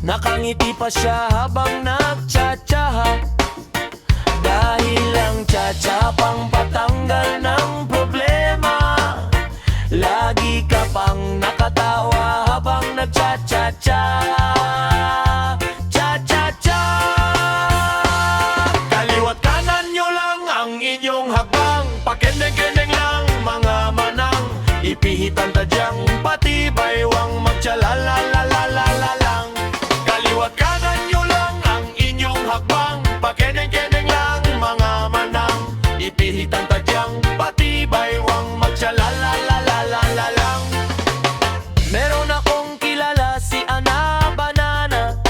Nakangiti pa siya habang nagtsatsaha. Dahil ang tsatsa pang patanggal ng problema. Lagi ka pang nakatawa habang nagtsatsa-tsa. Cha-cha-cha. Kaliwat kanan nyo lang ang inyong hakbang. Pakendeng-kendeng lang mga manang. Ipihitan tadyang pati baywang magtsalalalalala lang. Kaliwat kanan nyo lang ang inyong hakbang. Pakendeng-kendeng lang mga manang. Ipihitan tadyang pati baywang magtsalalalalala lang. Meron akong kilala si Ana Banana.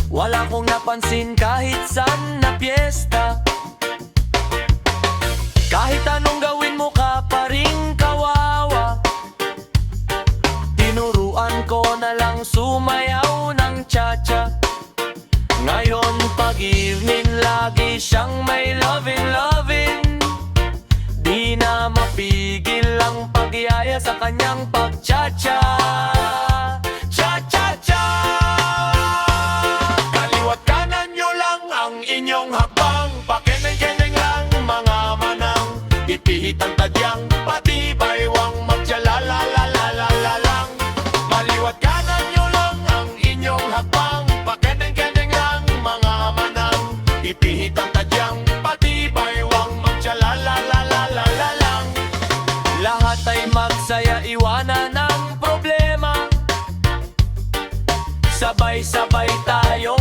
Wala kong napansin kahit saan na piyesta. Kahit anong gawin mo ka pa ring kawawa. Tinuruan ko na lang sumayaw ng cha-cha. Ngayon pag-evening lagi siyang may lovin'. Di na mapigil ang pagyaya sa kanyang pag-cha-cha. Cha-cha-cha. Kaliwat kanan nyo lang ang inyong hakbang. Pakendeng-kendeng lang mga manang. Ipihitan tadyang pati baywang magtsalalalalala lang. Maliwat kanan nyo lang ang inyong hakbang. Pakendeng-kendeng lang mga manang. Ipihitan tadyang pati baywang magtsalalalalala lang. Lahat ay magsaya, iwanan ang problema. Sabay-sabay tayo